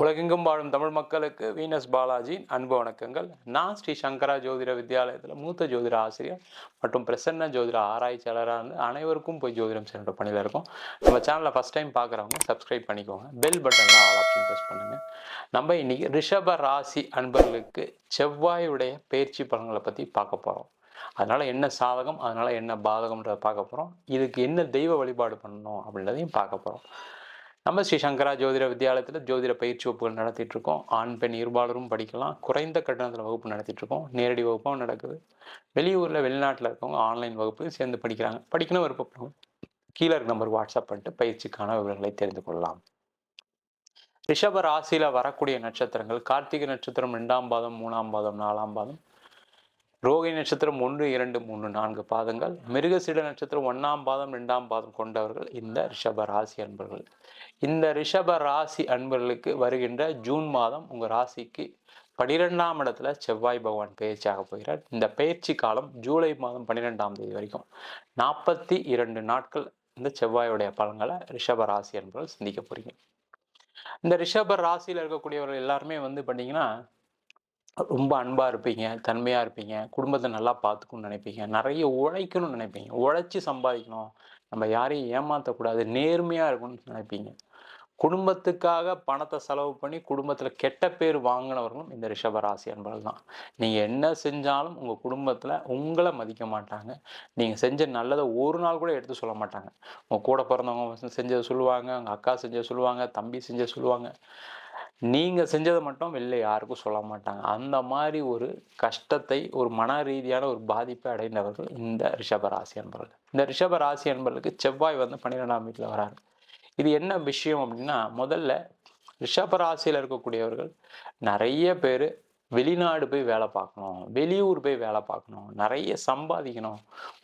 உலகெங்கும் வாழும் தமிழ் மக்களுக்கு வீனஸ் பாலாஜியின் அன்பு வணக்கங்கள். நான் ஸ்ரீ சங்கரா ஜோதிட வித்யாலயத்தில் மூத்த ஜோதிட ஆசிரியர் மற்றும் பிரசன்ன ஜோதிட ஆராய்ச்சியாளராக இருந்து அனைவருக்கும் போய் ஜோதிடம் சென்ற பணியில் இருக்கும். நம்ம சேனலை ஃபஸ்ட் டைம் பார்க்குறவங்க சப்ஸ்கிரைப் பண்ணிக்கோங்க, பெல் பட்டனில் ஆல் ஆப்ஷன் ப்ரெஸ் பண்ணுங்கள். நம்ம இன்னைக்கு ரிஷப ராசி அன்பர்களுக்கு செவ்வாயுடைய பயிற்சி பலன்களை பற்றி பார்க்க போகிறோம். அதனால் என்ன சாதகம், அதனால் என்ன பாதகம்ன்றதை பார்க்க போகிறோம். இதுக்கு என்ன தெய்வ வழிபாடு பண்ணணும் அப்படின்றதையும் பார்க்க போகிறோம். நம்ம ஸ்ரீ சங்கரா ஜோதிட வித்யாலயத்தில் ஜோதிட பயிற்சி வகுப்புகள் நடத்திட்டு இருக்கோம். ஆண் பெண் இருபாலரும் படிக்கலாம். குறைந்த கட்டணத்தில் வகுப்பு நடத்திட்டு இருக்கோம். நேரடி வகுப்பும் நடக்குது. வெளியூரில் வெளிநாட்டில் இருக்கவங்க ஆன்லைன் வகுப்பு சேர்ந்து படிக்கிறாங்க. படிக்கணும் விருப்பப்படுவோம், கீழே இருக்க நம்பர் வாட்ஸ்அப் பண்ணிட்டு பயிற்சிக்கான விவரங்களை தெரிந்து கொள்ளலாம். ரிஷப ராசியில வரக்கூடிய நட்சத்திரங்கள் கார்த்திகை நட்சத்திரம் 2ஆம் பாதம், 3ஆம் பாதம், 4ஆம் பாதம், ரோகிணி நட்சத்திரம் 1, 2, 3, 4 பாதங்கள், மிருகசீட நட்சத்திரம் 1ஆம் பாதம், 2ஆம் பாதம் கொண்டவர்கள் இந்த ரிஷப ராசி அன்பர்கள். இந்த ரிஷப ராசி அன்பர்களுக்கு வருகின்ற ஜூன் மாதம் உங்க ராசிக்கு 12ஆம் இடத்துல செவ்வாய் பகவான் பயிற்சியாக போகிறார். இந்த பயிற்சி காலம் ஜூலை மாதம் 12ஆம் தேதி வரைக்கும் 42 நாட்கள் இந்த செவ்வாயுடைய பலன்களை ரிஷப ராசி அன்பர்கள் சிந்திக்க போறீங்க. இந்த ரிஷப ராசியில இருக்கக்கூடியவர்கள் எல்லாருமே பார்த்தீங்கன்னா ரொம்ப அன்பா இருப்பீங்க, தன்மையா இருப்பீங்க, குடும்பத்தை நல்லா பார்த்துக்கணும்னு நினைப்பீங்க, நிறைய உழைக்கணும்னு நினைப்பீங்க, உழைச்சி சம்பாதிக்கணும், நம்ம யாரையும் ஏமாற்றக்கூடாது, நேர்மையா இருக்கணும்னு நினைப்பீங்க. குடும்பத்துக்காக பணத்தை செலவு பண்ணி குடும்பத்தில் கெட்ட பேர் வாங்கினவர்களும் இந்த ரிஷபராசி அன்பர்கள் தான். நீங்கள் என்ன செஞ்சாலும் உங்கள் குடும்பத்தில் உங்களை மதிக்க மாட்டாங்க. நீங்கள் செஞ்ச நல்லதை ஒரு நாள் கூட எடுத்து சொல்ல மாட்டாங்க. உங்கள் கூட பிறந்தவங்க செஞ்சதை சொல்லுவாங்க, உங்கள் அக்கா செஞ்சதை சொல்லுவாங்க, தம்பி செஞ்சதை சொல்லுவாங்க. நீங்கள் செஞ்சதை மட்டும் வெளில யாருக்கும் சொல்ல மாட்டாங்க. அந்த மாதிரி ஒரு கஷ்டத்தை, ஒரு மன ரீதியான ஒரு பாதிப்பை அடைந்தவர்கள் இந்த ரிஷபராசி அன்பர்கள். இந்த ரிஷபராசி அன்பர்களுக்கு செவ்வாய் 12ஆம் வீட்டில் வராரு. இது என்ன விஷயம் அப்படின்னா, முதல்ல ரிஷபராசியில் இருக்கக்கூடியவர்கள் நிறைய பேர் வெளிநாடு போய் வேலை பார்க்கணும், வெளியூர் போய் வேலை பார்க்கணும், நிறைய சம்பாதிக்கணும்,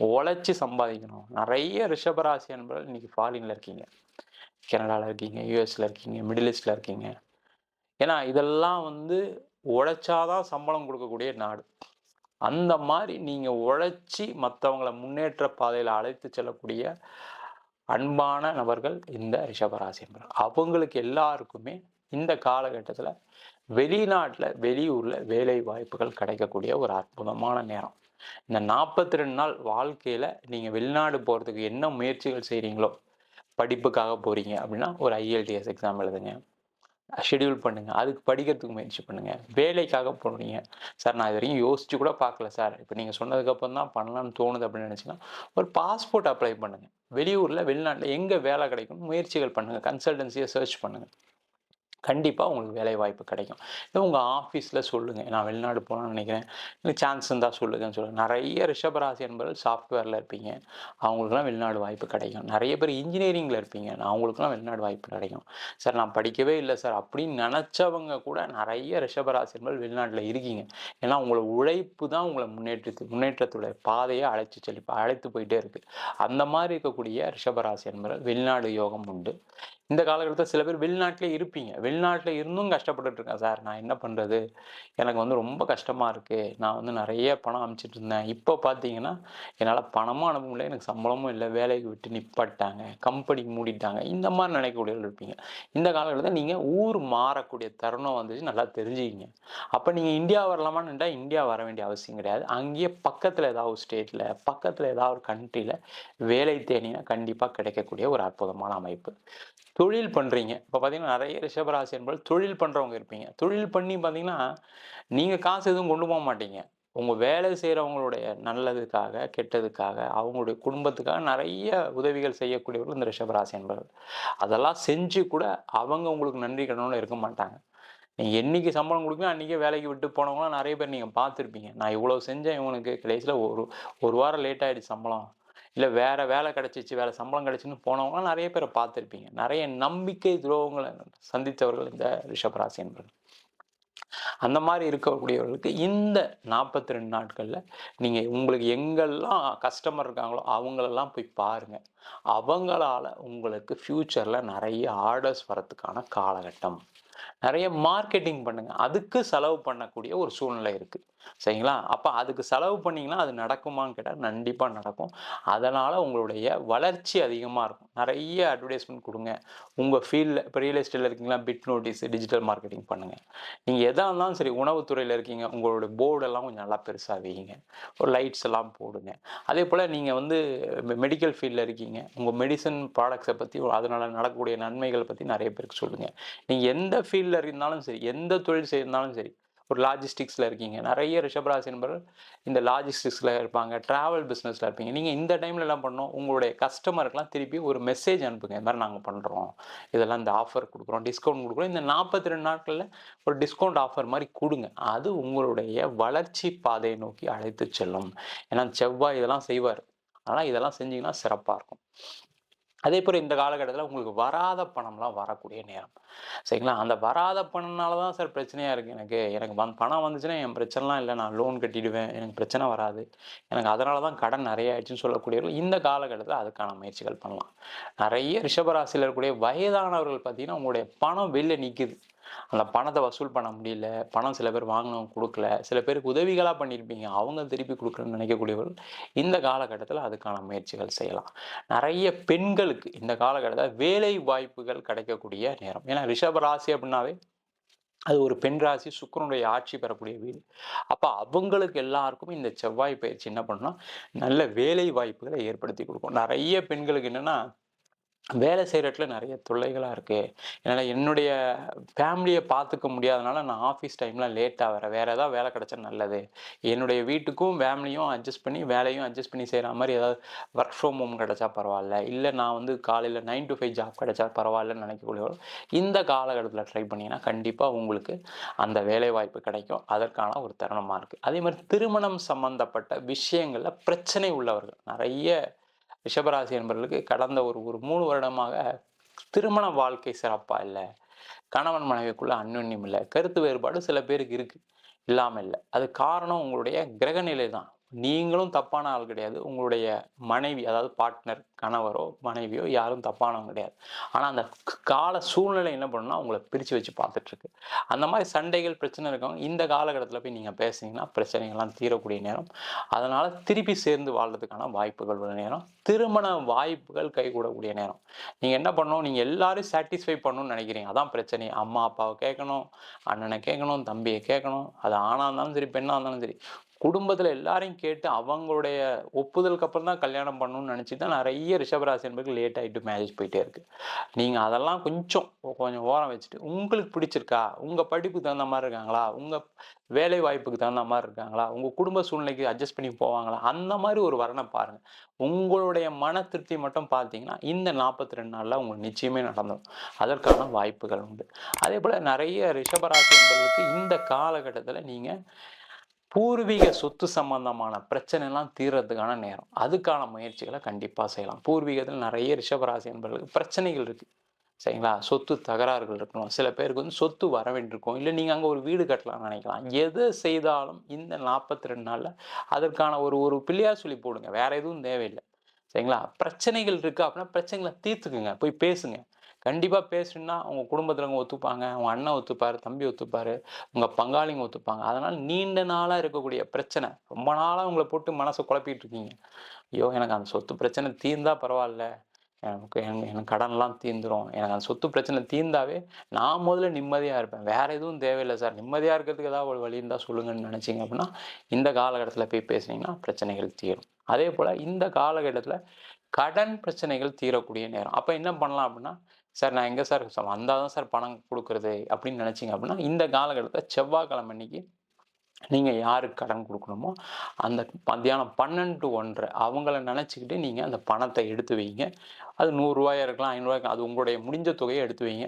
உழைச்சி சம்பாதிக்கணும். நிறைய ரிஷபராசி அன்பர்கள் இன்னைக்கு ஃபாரின்ல இருக்கீங்க, கனடாவில் இருக்கீங்க, யூஎஸ்ல இருக்கீங்க, மிடில் ஈஸ்ட்ல இருக்கீங்க. ஏன்னா இதெல்லாம் உழைச்சாதான் சம்பளம் கொடுக்கக்கூடிய நாடு. அந்த மாதிரி நீங்க உழைச்சி மற்றவங்களை முன்னேற்ற பாதையில் அழைத்து செல்லக்கூடிய அன்பான நபர்கள் இந்த ரிஷபராசி என்பர்கள். அவங்களுக்கு எல்லாருக்குமே இந்த காலகட்டத்தில் வெளிநாட்டில் வெளியூரில் வேலை வாய்ப்புகள் கிடைக்கக்கூடிய ஒரு அற்புதமான நேரம். இந்த 42 நாள் வாழ்க்கையில் நீங்கள் வெளிநாடு போகிறதுக்கு என்ன முயற்சிகள் செய்கிறீங்களோ, படிப்புக்காக போகிறீங்க அப்படின்னா ஒரு IELTS எக்ஸாம் எழுதுங்க, ஷெடியூல் பண்ணுங்க, அதுக்கு படிக்கிறதுக்கு முயற்சி பண்ணுங்க. வேலைக்காக போடுறீங்க, சார் நான் இது வரைக்கும் யோசிச்சு கூட பார்க்கல சார், இப்போ நீங்கள் சொன்னதுக்கப்புறம் தான் பண்ணலான்னு தோணுது அப்படின்னு நினச்சிங்கன்னா ஒரு பாஸ்போர்ட் அப்ளை பண்ணுங்க. வெளியூரில் வெளிநாட்டில் எங்கே வேலை கிடைக்கும் முயற்சிகள் பண்ணுங்க, கன்சல்டன்சியை சர்ச் பண்ணுங்க, கண்டிப்பாக உங்களுக்கு வேலை வாய்ப்பு கிடைக்கும். இல்லை உங்கள் ஆஃபீஸில் சொல்லுங்கள், நான் வெளிநாடு போகலான்னு நினைக்கிறேன், இல்லை சான்ஸ் இருந்தால் சொல்லுங்கன்னு சொல்லுங்கள். நிறைய ரிஷபராசி என்பவர்கள் சாஃப்ட்வேரில் இருப்பீங்க, அவங்களுக்குலாம் வெளிநாடு வாய்ப்பு கிடைக்கும். நிறைய பேர் இன்ஜினியரிங்கில் இருப்பீங்க, அவங்களுக்குலாம் வெளிநாடு வாய்ப்பு கிடைக்கும். சார் நான் படிக்கவே இல்லை சார் அப்படின்னு நினச்சவங்க கூட நிறைய ரிஷபராசி என்பவர்கள் வெளிநாட்டில் இருக்கீங்க. ஏன்னா உங்களோட உழைப்பு தான் உங்களை முன்னேற்றத்துடைய பாதையை அழைத்து போயிட்டே இருக்குது. அந்த மாதிரி இருக்கக்கூடிய ரிஷபராசி என்பவர்கள் வெளிநாடு யோகம் உண்டு. இந்த காலகட்டத்தில் சில பேர் வெளிநாட்டிலே இருப்பீங்க, வெளிநாட்டில் இருந்தும் கஷ்டப்பட்டுட்டு இருக்கேன் சார், நான் என்ன பண்ணுறது, எனக்கு ரொம்ப கஷ்டமாக இருக்குது, நான் நிறைய பணம் அனுப்பிச்சிட்டு இருந்தேன், இப்போ பார்த்தீங்கன்னா என்னால் பணமும் அனுப்ப முடியல, எனக்கு சம்பளமும் இல்லை, வேலைக்கு விட்டு நிப்பாட்டாங்க, கம்பெனி மூடிட்டாங்க, இந்த மாதிரி நினைக்கக்கூடியவர்கள் இருப்பீங்க. இந்த காலகட்டத்தில் நீங்கள் ஊர் மாறக்கூடிய தருணம் வந்துச்சு, நல்லா தெரிஞ்சுக்கிங்க. அப்போ நீங்கள் இந்தியா வரலாமான்னு இந்தியா வர வேண்டிய அவசியம் கிடையாது. அங்கேயே பக்கத்தில் ஏதாவது ஒரு ஸ்டேட்டில், பக்கத்தில் ஏதாவது ஒரு கண்ட்ரியில் வேலை தேடினா கண்டிப்பாக கிடைக்கக்கூடிய ஒரு அற்புதமான அமைப்பு. தொழில் பண்ணுறீங்க, இப்போ பார்த்தீங்கன்னா நிறைய ரிஷபராசி என்பது தொழில் பண்ணுறவங்க இருப்பீங்க. தொழில் பண்ணி பார்த்தீங்கன்னா நீங்கள் காசு எதுவும் கொண்டு போக மாட்டீங்க. உங்கள் வேலை செய்கிறவங்களுடைய நல்லதுக்காக, கெட்டதுக்காக, அவங்களுடைய குடும்பத்துக்காக நிறைய உதவிகள் செய்யக்கூடியவர்கள் இந்த ரிஷபராசி என்பவர்கள். அதெல்லாம் செஞ்சு கூட அவங்க உங்களுக்கு நன்றி கடனோடு இருக்க மாட்டாங்க. நீங்கள் என்றைக்கு சம்பளம் கொடுக்கணும் அன்றைக்கே வேலைக்கு விட்டு போனவங்களாம் நிறைய பேர் நீங்கள் பார்த்துருப்பீங்க. நான் இவ்வளோ செஞ்சேன், இவனுக்கு கடைசியில் ஒரு வாரம் லேட் ஆகிடுச்சு சம்பளம், இல்லை வேறு வேலை கிடச்சிச்சு, வேறு சம்பளம் கிடச்சின்னு போனவங்களாம் நிறைய பேரை பார்த்துருப்பீங்க. நிறைய நம்பிக்கை துரோகங்களை சந்தித்தவர்கள் இந்த ரிஷபராசி என்பவர்கள். அந்த மாதிரி இருக்கக்கூடியவர்களுக்கு இந்த 42 நாட்களில் நீங்கள் உங்களுக்கு எங்கெல்லாம் கஸ்டமர் இருக்காங்களோ அவங்களெல்லாம் போய் பாருங்கள். அவங்களால உங்களுக்கு ஃப்யூச்சரில் நிறைய ஆர்டர்ஸ் வரத்துக்கான காலகட்டம். நிறைய மார்க்கெட்டிங் பண்ணுங்க, அதுக்கு செலவு பண்ணக்கூடிய ஒரு சூழ்நிலை இருக்குது. சரிங்களா? அப்ப அதுக்கு செலவு பண்ணீங்கன்னா, அது நடக்குமான்னு கேட்டா கண்டிப்பா நடக்கும். அதனால உங்களுடைய வளர்ச்சி அதிகமா இருக்கும். நெறைய அட்வர்டைஸ்மென்ட் குடுங்க. உங்க ஃபீல்ட்ல இப்ப ரியல் எஸ்டேட்ல இருக்கீங்களா, பிட் நோட்டீஸ், டிஜிட்டல் மார்க்கெட்டிங் பண்ணுங்க. நீங்க எதா இருந்தாலும் சரி, உணவுத்துறையில இருக்கீங்க, உங்களுடைய போர்டெல்லாம் கொஞ்சம் நல்லா பெருசா வையுங்க. ஒரு லைட்ஸ் எல்லாம் போடுங்க. அதேபோல நீங்க வந்து மெடிக்கல் ஃபீல்ட்ல இருக்கீங்க. உங்க மெடிசின் ப்ராடக்ட்ஸ பத்தி, அதனால நடக்கக்கூடிய நன்மைகள் பத்தி நெறைய பேருக்கு சொல்லுங்க. நீங்க எந்த ஃபீல்ட்ல இருந்தாலும் சரி, எந்த தொழில் செய்தாலும் சரி, ஒரு லாஜிஸ்டிக்ஸ்ல இருக்கீங்க. நெறைய ரிஷபராசி நண்பர்கள் இந்த லாஜிஸ்டிக்ஸ்ல இருப்பாங்க. டிராவல் பிசினஸ்ல இருப்பீங்க. நீங்க இந்த டைம்ல என்ன பண்ணணும், உங்களுடைய கஸ்டமருக்குலாம் திருப்பி ஒரு மெசேஜ் அனுப்புங்க. இந்த மாரி நாங்க பண்றோம். இதெல்லாம் இந்த ஆஃபர் குடுக்குறோம், டிஸ்கவுண்ட் குடுக்குறோம். இந்த 42 நாட்கள்ல ஒரு டிஸ்கவுண்ட் ஆஃபர் மாரி குடுங்க. அது உங்களுடைய வளர்ச்சி பாதையை நோக்கி அழைத்துச் செல்லும். ஏன்னா செவ்வாய் இதெல்லாம் செய்வாரு. ஆனா இதெல்லாம் செஞ்சீங்கன்னா சிறப்பா இருக்கும். அதேபோல இந்த காலகட்டத்தில உங்களுக்கு வராத பணம்லாம் வரக்கூடிய நேரம். சரிங்களா? அந்த வராத பணம்னால தான் சார் பிரச்சனையா இருக்கு எனக்கு. எனக்கு பணம் வந்துச்சுன்னா என் பிரச்சனைலாம் இல்ல. நான் லோன் கட்டிடுவேன். எனக்கு பிரச்சனை வராது. எனக்கு அதனால தான் கடன் நெறைய ஆயிடுச்சுன்னு சொல்லக்கூடியவர்கள் இந்த காலகட்டத்தில அதுக்கான முயற்சிகள் பண்ணலாம். நெறைய ரிஷபராசியில இருக்கக்கூடிய வயதானவர்கள் பார்த்தீங்கன்னா, உங்களுடைய பணம் வெளில நிக்குது. அந்த பணத்த வசூல் பண்ண முடியல. பணம் சில பேர் வாங்குனவங்க குடுக்கல. சில பேருக்கு உதவிகளா பண்ணியிருப்பீங்க. அவங்க திருப்பி குடுக்கணும்னு நினைக்கக்கூடியவர்கள் இந்த காலகட்டத்தில அதுக்கான முயற்சிகள் செய்யலாம். நெறைய பெண்களுக்கு இந்த காலகட்டத்தில வேலை வாய்ப்புகள் கிடைக்கக்கூடிய நேரம். ஏன்னா ரிஷப ராசி அப்படின்னாவே அது ஒரு பெண் ராசி, சுக்கிரனுடைய ஆட்சி பெறக்கூடிய வீடு. அப்ப அவங்களுக்கு எல்லாருக்கும் இந்த செவ்வாய் பயிற்சி என்ன பண்ணும்னா, நல்ல வேலை வாய்ப்புகள ஏற்படுத்தி குடுக்கும். நெறைய பெண்களுக்கு என்னன்னா வேலை செய்ற இடத்துல நெறைய தொல்லைகளா இருக்கு. என்னால என்னுடைய ஃபேமிலிய பார்த்துக்க முடியாதனால நான் ஆஃபீஸ் டைம்ல லேட்டா வரேன். வேற ஏதாவது வேலை கிடைச்சா நல்லது. என்னுடைய வீட்டுக்கும் ஃபேமிலியும் அட்ஜஸ்ட் பண்ணி, வேலையும் அட்ஜஸ்ட் பண்ணி செய்ற மாரி ஏதாவது வொர்க் ஃப்ரம் ஹோம் கிடைச்சா பரவால்ல. இல்ல நான் வந்து காலையில 9 to 5 ஜாப் கிடைச்சா பரவாயில்லன்னு நினைக்கக்கூடியவர்கள், இந்த காலகட்டத்தில ட்ரை பண்ணீங்கன்னா, கண்டிப்பா உங்களுக்கு அந்த வேலைவாய்ப்பு கிடைக்கும். அதற்கான ஒரு தருணமா இருக்கு. அதே மாரி திருமணம் சம்பந்தப்பட்ட விஷயங்கள்ல பிரச்சனை உள்ளவர்கள் நெறைய ரிஷபராசி என்பவர்களுக்கு கடந்த ஒரு 3 வருடமாக திருமண வாழ்க்கை சிறப்பா இல்ல. கணவன் மனைவிக்குள்ள அந்யோன்யம் இல்ல. கருத்து வேறுபாடு சில பேருக்கு இருக்கு. இல்லாம இல்ல. அதுக்கு காரணம் உங்களுடைய கிரகநிலை தான். நீங்களும் தப்பான ஆள் கிடையாது. உங்களுடைய மனைவி அதாவது பார்ட்னர் கணவரோ, மனைவியோ யாரும் தப்பானவங்க கிடையாது. ஆனா அந்த கால சூழ்நிலை என்ன பண்ணும்னா, உங்கள பிரிச்சு வச்சு பார்த்துட்டு இருக்கு. அந்த மாரி சண்டைகள், பிரச்சனை இருக்கவங்க இந்த காலகட்டத்தில போய் நீங்க பேசுனீங்கன்னா, பிரச்சனைகள்லாம் தீரக்கூடிய நேரம். அதனால திருப்பி சேர்ந்து வாழ்றதுக்கான வாய்ப்புகள் உள்ள நேரம். திருமண வாய்ப்புகள் கைகூடக்கூடிய நேரம். நீங்க என்ன பண்ணணும், நீங்க எல்லாரையும் சாட்டிஸ்ஃபை பண்ணணும்னு நெனைக்கிறீங்க. அதான் பிரச்சனையே. அம்மா, அப்பாவ கேட்கணும், அண்ணன கேட்கணும், தம்பிய கேட்கணும். அது ஆணா இருந்தாலும் சரி, பெண்ணா இருந்தாலும் சரி. குடும்பத்தில எல்லாரையும் கேட்டு அவங்களுடைய ஒப்புதலுக்கு அப்புறம் தான் கல்யாணம் பண்ணணும்னு நெனச்சுட்டு தான் நெறைய ரிஷபராசி என்பர்கள் லேட் ஆயிட்டு மேரேஜ் போயிட்டே இருக்கு. நீங்க அதெல்லாம் கொஞ்சம் ஓரம் வச்சுட்டு, உங்களுக்கு பிடிச்சிருக்கா? உங்க படிப்புக்கு தகுந்த மாரி இருக்காங்களா? உங்க வேலை வாய்ப்புக்கு தகுந்த மாரி இருக்காங்களா? உங்க குடும்ப சூழ்நிலைக்கு அட்ஜஸ்ட் பண்ணி போவாங்களா? அந்த மாரி ஒரு வரன பாருங்க. உங்களுடைய மன திருப்தி மட்டும் பார்த்தீங்கன்னா, இந்த 42 நாள்ல உங்களுக்கு நிச்சயமே நடந்துரும். அதற்கான வாய்ப்புகள் உண்டு. அதேபோல நெறைய ரிஷபராசி என்பவர்களுக்கு இந்த காலகட்டத்தில நீங்க பூர்வீக சொத்து சம்பந்தமான பிரச்சனைலாம் தீர்றதுக்கான நேரம். அதுக்கான முயற்சிகள கண்டிப்பா செய்யலாம். பூர்வீகத்தில நெறைய ரிஷபராசி என்பவர்களுக்கு பிரச்சனைகள் இருக்கு. சரிங்களா? சொத்து தகராறுகள் இருக்கணும். சில பேருக்கு வந்து சொத்து வர வேண்டியிருக்கும். இல்ல நீங்க அங்க ஒரு வீடு கட்டலாம்னு நெனைக்கலாம். எது செய்தாலும் இந்த 42 நாள்ல அதற்கான ஒரு ஒரு பிள்ளையார் சொல்லி போடுங்க. வேற எதுவும் தேவையில்ல. சரிங்களா? பிரச்சனைகள் இருக்கு அப்படின்னா பிரச்சனைகள தீர்த்துக்குங்க. போய் பேசுங்க. கண்டிப்பா பேசுனா உங்க குடும்பத்திலவங்க ஒத்துப்பாங்க. உங்க அண்ணன் ஒத்துப்பாரு, தம்பி ஒத்துப்பாரு, உங்க பங்காளிங்க ஒத்துப்பாங்க. அதனால நீண்ட நாளா இருக்கக்கூடிய பிரச்சனை, ரொம்ப நாளா உங்கள போட்டு மனச குழப்பிட்டு இருக்கீங்க. ஐயோ! எனக்கு அந்த சொத்து பிரச்சனை தீர்ந்தா பரவால்ல. எனக்கு கடன்லாம் தீர்ந்துரும். எனக்கு அந்த சொத்து பிரச்சனை தீர்ந்தாவே, நான் முதல்ல நிம்மதியா இருப்பேன். வேற எதுவும் தேவையில்ல சார். நிம்மதியா இருக்கிறதுக்கு ஏதாவது ஒரு வழி இருந்தா சொல்லுங்கன்னு நெனச்சீங்க அப்டின்னா, இந்த காலகட்டத்தில போய் பேசுனீங்கன்னா, பிரச்சனைகள் தீரும். அதேபோல இந்த காலகட்டத்தில கடன் பிரச்சனைகள் தீரக்கூடிய நேரம். அப்ப என்ன பண்ணலாம் அப்டின்னா, சார் நான் எங்க சார் வந்தா தான் சார் பணம் குடுக்குறது அப்டின்னு நெனச்சீங்க அப்டின்னா, இந்த காலகட்டத்தில செவ்வாய்க்கிழமை அன்னைக்கு நீங்க யாருக்கு கடன் குடுக்கணுமோ, அந்த மத்தியானம் 12 டூ 1:30 அவங்கள நெனச்சுக்கிட்டு நீங்க அந்த பணத்த எடுத்து வைங்க. அது ரூ. 100 இருக்கலாம், ரூ. 500 இருக்கலாம். அது உங்களுடைய முடிஞ்ச தொகைய எடுத்து வைங்க.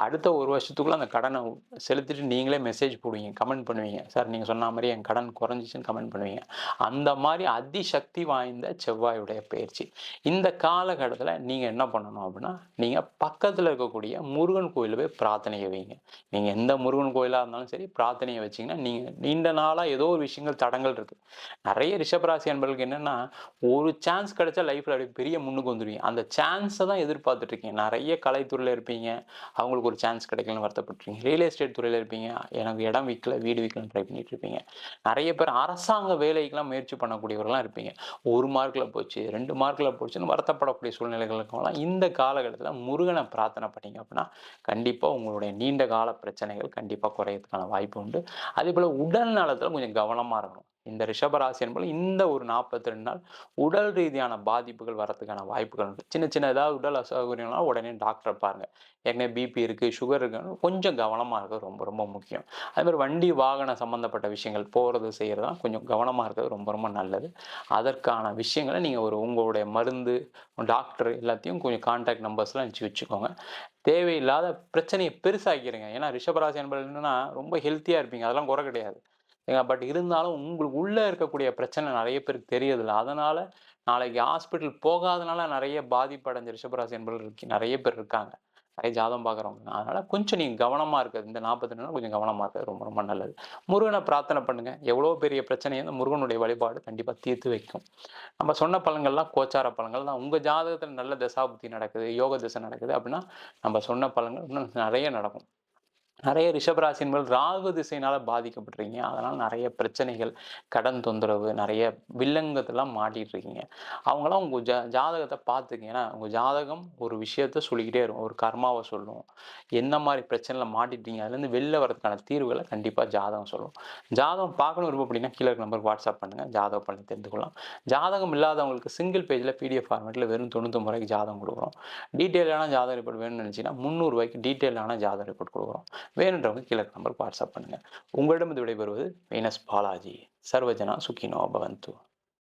அடுத்த 1 வருஷத்துக்குள்ள அந்த கடன செலுத்திட்டு நீங்களே மெசேஜ் போடுவீங்க. கமெண்ட் பண்ணுவீங்க. சார் நீங்க சொன்ன மாரி என் கடன் குறைஞ்சுச்சுன்னு கமெண்ட் பண்ணுவீங்க. அந்த மாரி அதிசக்தி வாய்ந்த செவ்வாயுடைய பெயர்ச்சி. இந்த காலகட்டத்தில நீங்க என்ன பண்ணணும் அப்டின்னா, நீங்க பக்கத்துல இருக்கக்கூடிய முருகன் கோயில்ல போய் பிரார்த்தனைய வைங்க. நீங்க எந்த முருகன் கோயிலா இருந்தாலும் சரி, பிரார்த்தனைய வச்சீங்கன்னா, நீங்க நீண்ட நாளா ஏதோ ஒரு விஷயங்கள் தடங்கள் இருக்கு. நிறைய ரிஷபராசி அன்பர்களுக்கு என்னன்னா, ஒரு சான்ஸ் கிடைச்சா லைஃப்ல அப்படியே பெரிய முன்னுக்கு வந்துருவீங்க. அந்த சான்ஸ தான் எதிர்பார்த்துட்டு இருக்கீங்க. நிறைய கலைத்துறையில இருப்பீங்க. அவங்களுக்கு ஒரு சான்ஸ் கிடைக்கலன்னு வருத்தப்பட்டுருக்கீங்க. ரியல் எஸ்டேட் துறையில இருப்பீங்க. எனக்கு இடம் விக்கல, வீடு விக்கலன்னு ட்ரை பண்ணிட்டு இருப்பீங்க. நிறைய பேர் அரசாங்க வேலைக்கெல்லாம் முயற்சி பண்ணக்கூடியவர்களா இருப்பீங்க. 1 மார்க்ல போச்சு, 2 மார்க்ல போச்சுன்னு வருத்தப்படக்கூடிய சூழ்நிலைகள் இருக்கலாம். இந்த காலகட்டத்தில முருகன பிரார்த்தனை பண்ணீங்க அப்படின்னா, கண்டிப்பா உங்களுடைய நீண்ட கால பிரச்சனைகள் கண்டிப்பா குறையறதுக்கான வாய்ப்பு உண்டு. அதேபோல உடல் நலத்தில கொஞ்சம் கவனமா இருக்கணும். இந்த ரிஷபராசி என்பது இந்த ஒரு 42 நாள் உடல் ரீதியான பாதிப்புகள் வரதுக்கான வாய்ப்புகள் உண்டு. சின்ன சின்ன ஏதாவது உடல் அசௌகரியம்னா உடனே டாக்டர பாருங்க. ஏற்கனவே பிபி இருக்கு, சுகர் இருக்குன்னு கொஞ்சம் கவனமா இருக்கிறது ரொம்ப ரொம்ப முக்கியம். அதே மாரி வண்டி, வாகனம் சம்மந்தப்பட்ட விஷயங்கள் போறது, செய்றதெல்லாம் கொஞ்சம் கவனமா இருக்கிறது ரொம்ப ரொம்ப நல்லது. அதற்கான விஷயங்கள நீங்க உங்களுடைய மருந்து, டாக்டர் எல்லாத்தையும் கொஞ்சம் கான்டாக்ட் நம்பர்ஸ்லாம் வச்சுக்கோங்க. தேவையில்லாத பிரச்சனைய பெருசாக்கிருங்க. ஏன்னா ரிஷபராசி என்பது என்னன்னா, ரொம்ப ஹெல்த்தியா இருப்பீங்க. அதெல்லாம் குறை கிடையாது. பட் இருந்தாலும் உங்களுக்கு உள்ள இருக்கக்கூடிய பிரச்சனை நெறைய பேருக்கு தெரியறதில்ல. அதனால நாளைக்கு ஹாஸ்பிட்டல் போகாதனால நெறைய பாதிப்படைஞ்ச ரிஷபராசி என்பவர்கள் நெறைய பேர் இருக்காங்க. நெறைய ஜாதகம் பார்க்குறவங்க. அதனால கொஞ்சம் நீங்க கவனமா இருக்கிறது. இந்த 42 நாள் கொஞ்சம் கவனமா இருக்கிறது ரொம்ப ரொம்ப நல்லது. முருகன பிரார்த்தனை பண்ணுங்க. எவ்வளோ பெரிய பிரச்சனைய இந்த முருகனுடைய வழிபாடு கண்டிப்பா தீர்த்து வைக்கும். நம்ம சொன்ன பலன்கள்லாம் கோச்சார பலன்கள் தான். உங்க ஜாதகத்துல நல்ல தசாபுத்தி நடக்குது, யோக திசை நடக்குது அப்படின்னா, நம்ம சொன்ன பலன்கள் இன்னும் நெறைய நடக்கும். நெறைய ரிஷபராசி என்பது ராகு திசையினால பாதிக்கப்பட்டுருக்கீங்க. அதனால நெறைய பிரச்சனைகள், கடன் தொந்தரவு, நெறைய வில்லங்கத்தலாம் மாட்டிட்டு இருக்கீங்க. அவங்கலாம் உங்க ஜாதகத்த பார்த்துக்கங்க. ஏன்னா, உங்க ஜாதகம் ஒரு விஷயத்த சொல்லிக்கிட்டே இருக்கும். ஒரு கர்மாவ சொல்லும். என்ன மாரி பிரச்சனையில மாட்டிட்டீங்க, அதுலேருந்து வெளில வரதுக்கான தீர்வுகள கண்டிப்பா ஜாதகம் சொல்லும். ஜாதகம் பார்க்கணும் விருப்பம் அப்படின்னா, கீழ இருக்க நம்பருக்கு வாட்ஸ்அப் பண்ணுங்க. ஜாதக பலன் தெரிந்து கொள்ளலாம். ஜாதகம் இல்லாதவங்களுக்கு சிங்கிள் பேஜ்ல பிடிஎஃப் ஃபார்மேட்ல வெறும் 99 ரூபாய்க்கு ஜாதகம் குடுக்குறோம். டீட்டெயிலான ஜாதக ரிப்போர்ட் வேணும்னு நெனச்சீங்கன்னா, ரூ. 300 டீட்டெயிலான ஜாதக ரிப்போர்ட் குடுக்குறோம். வேணுன்றவங்க கீழ இருக்க நம்பருக்கு வாட்ஸ்அப் பண்ணுங்க. உங்களிடம் இது விடைபெறுவது வீனஸ் பாலாஜி. சர்வஜனா சுகினோ பவந்து.